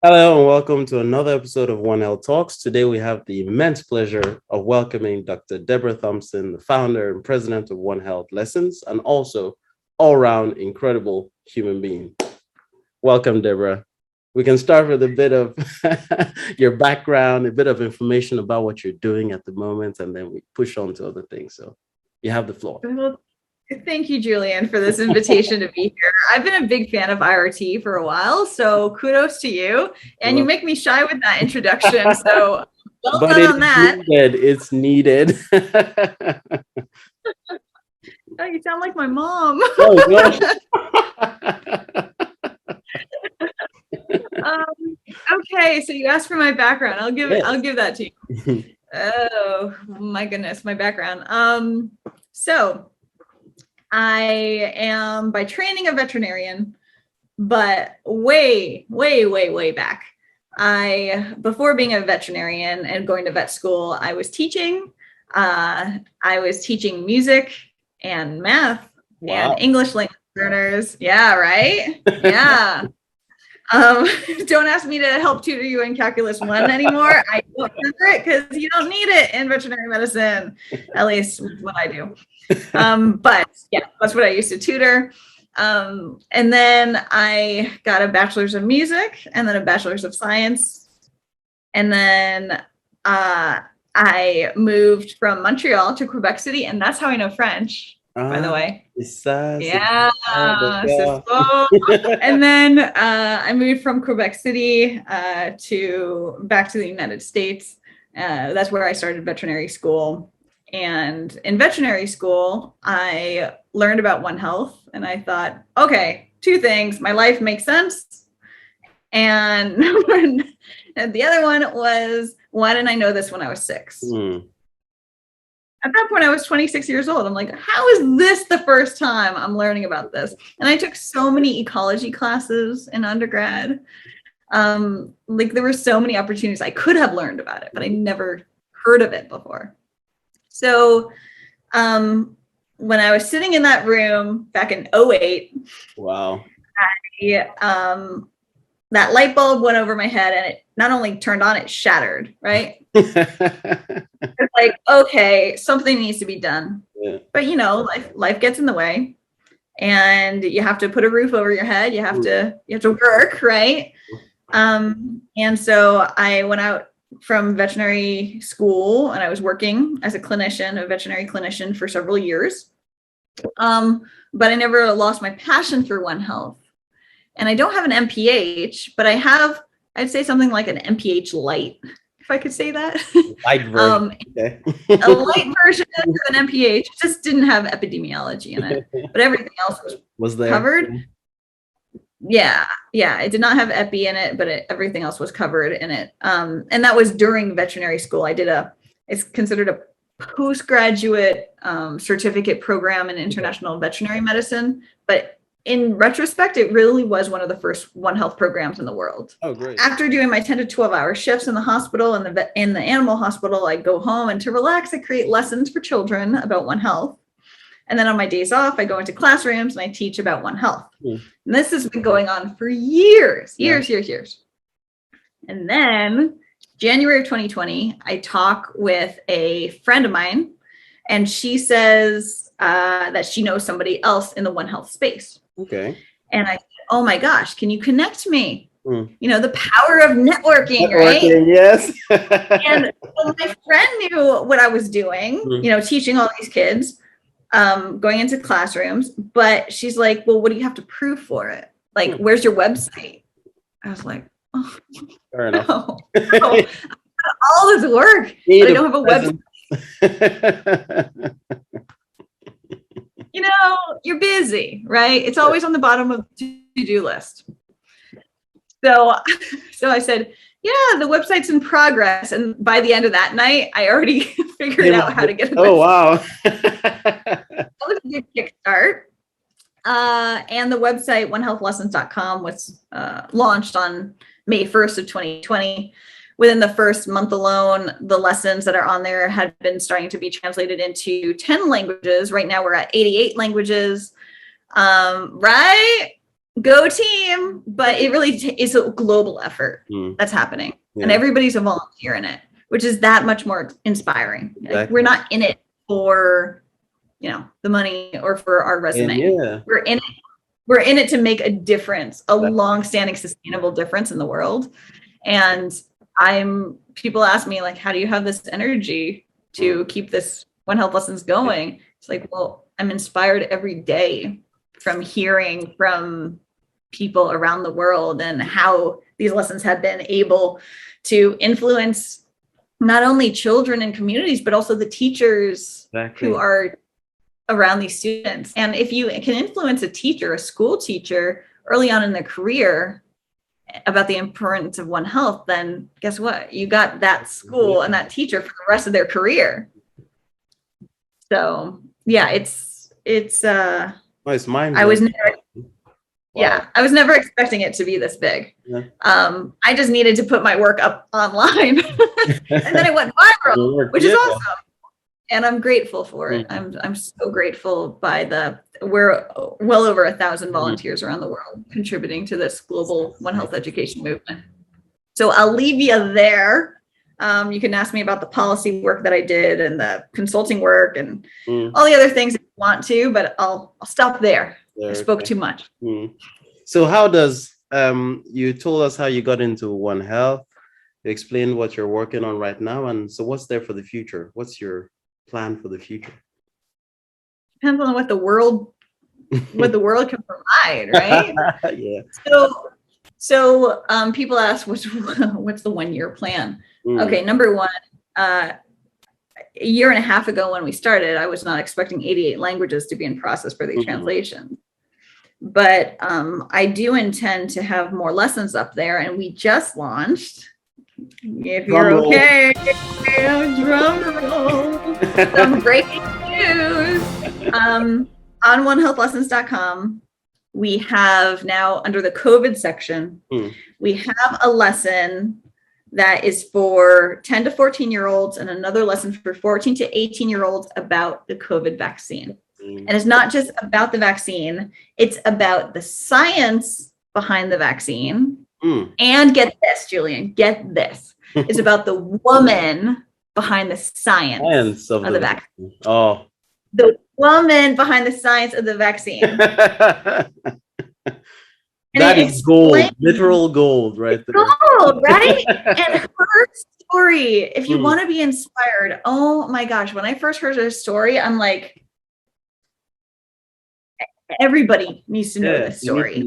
Hello and welcome to another episode of One Health Talks. Today we have the immense pleasure of welcoming Dr. Deborah Thomson, the founder and president of One Health Lessons, and also all-round incredible human being. Welcome, Deborah. We can start with a bit of your background, a bit of information about what you're doing at the moment, and then we push on to other things. So you have the floor. Well, thank you, Julian, for this invitation to be here. I've been a big fan of IRT for a while, so kudos to you. And you make me shy with that introduction, so well But done on that. it's needed. Oh, you sound like my mom. Oh, gosh. Okay, so you asked for my background. I'll give that to you. Oh my goodness, my background. So I am by training a veterinarian, but way back. Before being a veterinarian and going to vet school, I was teaching. I was teaching music and math and English language learners. Yeah, right? Yeah. Don't ask me to help tutor you in Calculus 1 anymore. I don't remember it because you don't need it in veterinary medicine, at least what I do. But yeah, that's what I used to tutor. And then I got a bachelor's of music and then a bachelor's of science. And then I moved from Montreal to Quebec City, and that's how I know French, by the way. Yeah. And then I moved from Quebec City back to the United States. That's where I started veterinary school. And in veterinary school, I learned about One Health, and I thought, okay, two things. My life makes sense. And the other one was, why didn't I know this when I was 6? At that point, I was 26 years old. I'm like, how is this the first time I'm learning about this? And I took so many ecology classes in undergrad. There were so many opportunities I could have learned about it, but I never heard of it before. So when I was sitting in that room back in 2008, wow, that light bulb went over my head, and it not only turned on, it shattered, right? It's like, okay, something needs to be done. Yeah. But life gets in the way, and you have to put a roof over your head. You have to work, right? And so I went out from veterinary school, and I was working as a veterinary clinician for several years. But I never lost my passion for One Health. And I don't have an MPH, but I'd say something like an MPH light, if I could say that. Light version. Okay. A light version of an MPH, just didn't have epidemiology in it, but everything else was there covered. Yeah. It did not have epi in it, but everything else was covered in it. And that was during veterinary school. It's considered a postgraduate certificate program in international veterinary medicine, but in retrospect, it really was one of the first One Health programs in the world. Oh, great. After doing my 10 to 12-hour shifts in the hospital and in the animal hospital, I go home, and to relax, I create lessons for children about One Health. And then on my days off, I go into classrooms and I teach about One Health. And this has been going on for years. And then January of 2020, I talk with a friend of mine, and she says that she knows somebody else in the One Health space. Okay. And I said, oh my gosh, can you connect me? The power of networking, right? Yes. And so my friend knew what I was doing, teaching all these kids, going into classrooms. But she's like, well, what do you have to prove for it? Like, where's your website? I was like, oh, fair enough. No. All this work, but I don't have a website. You're busy, right? It's always on the bottom of the to-do list. So I said, yeah, the website's in progress. And by the end of that night, I already figured out how to get a website. Oh, wow. That was a good kickstart. And the website, onehealthlessons.com, was launched on May 1st of 2020. Within the first month alone, the lessons that are on there had been starting to be translated into 10 languages. Right now, we're at 88 languages. Right? Go team, but it really is a global effort that's happening, and everybody's a volunteer in it, which is that much more inspiring. Exactly. Like, we're not in it for, the money or for our resume. We're in it to make a difference, a long-standing, sustainable difference in the world. And people ask me, like, how do you have this energy to keep this One Health Lessons going? It's like, well, I'm inspired every day from hearing from people around the world and how these lessons have been able to influence not only children and communities, but also the teachers who are around these students. And if you can influence a teacher, a school teacher, early on in their career about the importance of One Health, then guess what? You got that school and that teacher for the rest of their career. So yeah, it's mine. I was never I was never expecting it to be this big. I just needed to put my work up online and then it went viral, which is awesome. And I'm grateful for it. I'm so grateful we're well over 1,000 volunteers around the world contributing to this global One Health education movement. So I'll leave you there. You can ask me about the policy work that I did and the consulting work and all the other things if you want to, but I'll stop there. I spoke too much. So how does, you told us how you got into One Health, you explained what you're working on right now. And so what's there for the future? What's your plan for the future? Depends on what the world can provide, right? Yeah. So people ask, what's the 1 year plan? Okay, number one, a year and a half ago when we started, I was not expecting 88 languages to be in process for the translation. But I do intend to have more lessons up there, and we just launched, if you're okay, drum roll, some breaking news. On onehealthlessons.com, we have now, under the COVID section, we have a lesson that is for 10 to 14-year-olds and another lesson for 14 to 18-year-olds about the COVID vaccine. And it's not just about the vaccine, it's about the science behind the vaccine. And get this, Julian, get this. It's about the woman behind the science of the vaccine. Oh. The woman behind the science of the vaccine. That is gold, literal gold, right there. Gold, right? And her story, if you want to be inspired, oh my gosh, when I first heard her story, I'm like, everybody needs to know this story.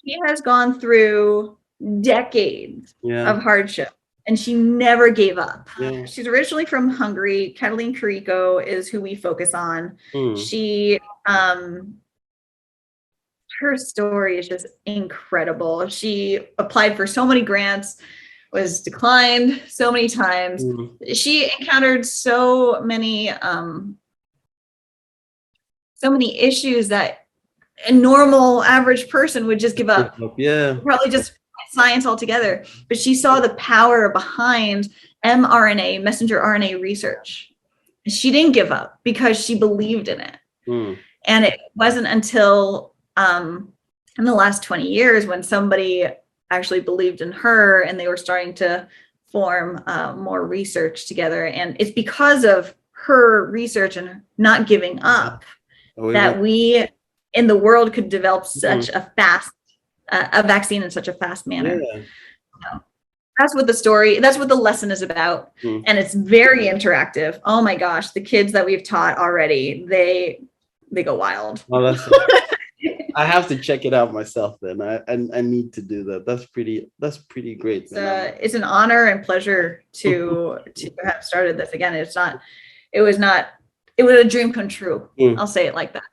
She has gone through decades of hardship, and she never gave up. She's originally from Hungary. Catalin Carrico is who we focus on. She her story is just incredible. She applied for so many grants, was declined so many times. She encountered so many issues that a normal average person would just give up. Probably just science altogether. But she saw the power behind mRNA, messenger RNA research. She didn't give up because she believed in it. And it wasn't until in the last 20 years when somebody actually believed in her and they were starting to form more research together. And it's because of her research and not giving up that we in the world could develop such a vaccine in such a fast manner. So that's what the lesson is about. And it's very interactive. Oh my gosh, the kids that we've taught already, they go wild. I have to check it out myself then. I need to do that. That's pretty great. It's an honor and pleasure to have started this again. It was a dream come true. I'll say it like that.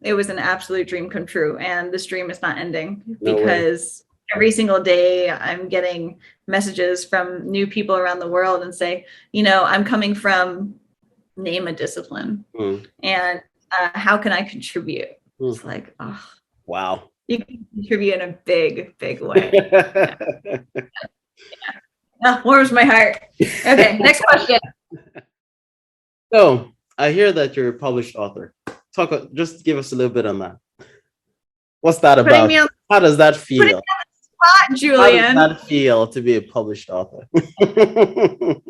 It was an absolute dream come true. And this dream is not ending because every single day I'm getting messages from new people around the world and say, I'm coming from, name a discipline, and how can I contribute? It's like, oh, wow. You can contribute in a big, big way. Warms my heart. Okay, next question. So I hear that you're a published author. Just give us a little bit on that. What's that about? How does that feel? Julian. How does that feel to be a published author? Yet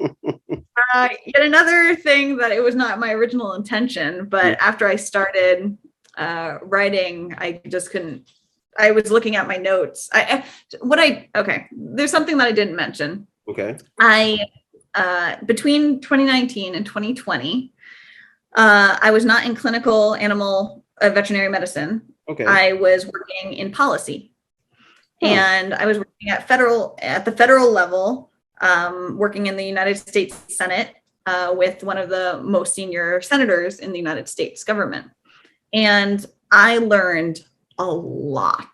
another thing that it was not my original intention, but after I started writing, I just couldn't. I was looking at my notes. Okay. There's something that I didn't mention. Okay. Between 2019 and 2020, I was not in clinical animal veterinary medicine. Okay. I was working in policy, and I was working at the federal level, working in the United States Senate with one of the most senior senators in the United States government, and I learned a lot,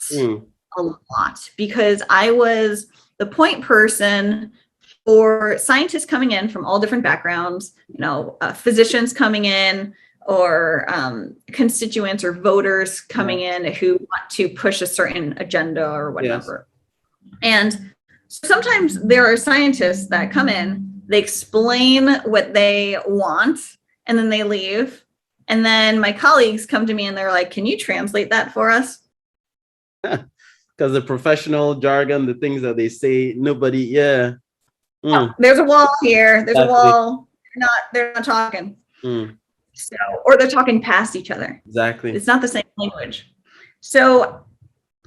because I was the point person for scientists coming in from all different backgrounds, physicians coming in, or constituents or voters coming in who want to push a certain agenda or whatever. Yes. And sometimes there are scientists that come in, they explain what they want, and then they leave. And then my colleagues come to me and they're like, can you translate that for us? Because the professional jargon, the things that they say, nobody, Oh, there's a wall here. There's a wall. They're not talking. So, or they're talking past each other. Exactly. It's not the same language. So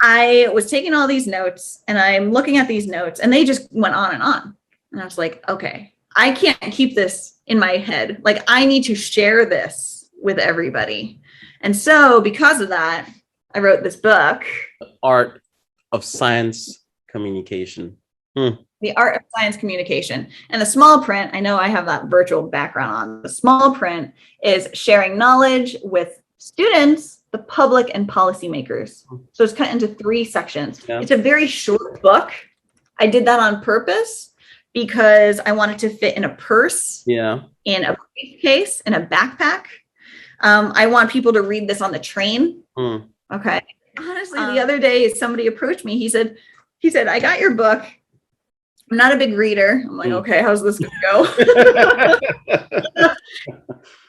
I was taking all these notes and I'm looking at these notes and they just went on and on. And I was like, okay, I can't keep this in my head. Like, I need to share this with everybody. And so because of that, I wrote this book. The Art of Science Communication. The Art of Science Communication. And the small print, I know I have that virtual background on. The small print is sharing knowledge with students, the public, and policymakers. So it's cut into 3 sections. Yeah. It's a very short book. I did that on purpose because I wanted to fit in a purse, in a briefcase, in a backpack. I want people to read this on the train. Okay. Honestly, the other day, somebody approached me. He said, I got your book. I'm not a big reader. I'm like, okay, how's this gonna go?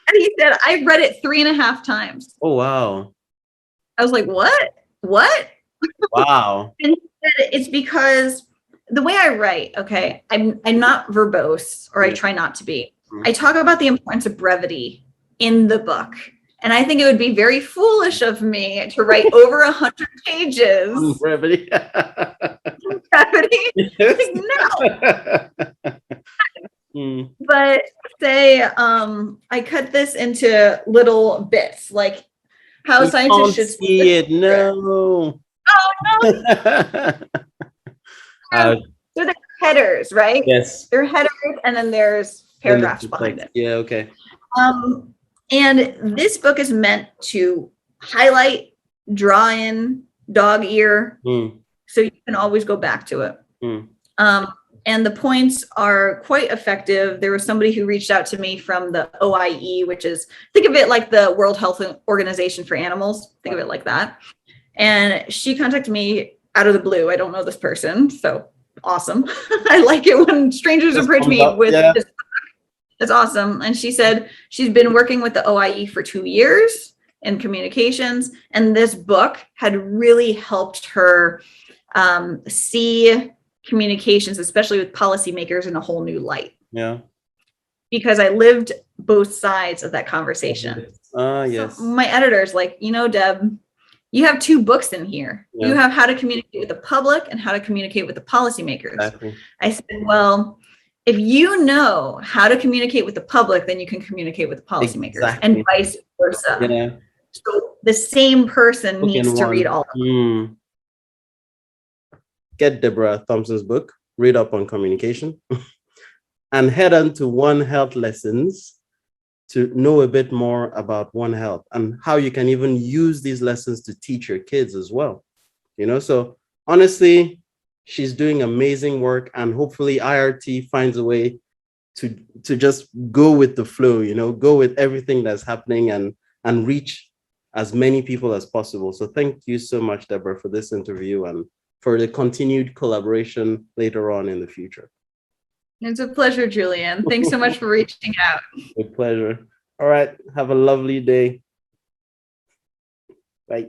And he said, I read it 3.5 times. Oh, wow. I was like, what? Wow. And he said, it's because the way I write, okay, I'm not verbose, or I try not to be. I talk about the importance of brevity in the book. And I think it would be very foolish of me to write over 100 pages. Brevity. Brevity? Like, no. But say I cut this into little bits, like how scientists should see it. No. Oh no. So they're headers, right? Yes. They're headers, and then there's paragraphs behind it. Yeah. Okay. And this book is meant to highlight, draw in, dog ear, so you can always go back to it. And the points are quite effective. There was somebody who reached out to me from the OIE, which is, think of it like the World Health Organization for Animals. Think of it like that. And she contacted me out of the blue. I don't know this person, so awesome. I like it when strangers approach me with this. It's awesome. And she said she's been working with the OIE for 2 years in communications. And this book had really helped her see communications, especially with policymakers, in a whole new light. Yeah. Because I lived both sides of that conversation. Yes. So my editor's like, Deb, you have 2 books in here. Yeah. You have how to communicate with the public and how to communicate with the policymakers. Exactly. I said, well, if you know how to communicate with the public, then you can communicate with the policymakers, and vice versa. Yeah. So the same person needs to read all of them. Get Deborah Thomson's book, Read Up on Communication, and head on to One Health Lessons to know a bit more about One Health and how you can even use these lessons to teach your kids as well. So honestly, she's doing amazing work, and hopefully IRT finds a way to just go with the flow, go with everything that's happening and reach as many people as possible. So thank you so much, Deborah, for this interview and for the continued collaboration later on in the future. It's a pleasure, Julian. Thanks so much for reaching out. A pleasure. All right. Have a lovely day. Bye.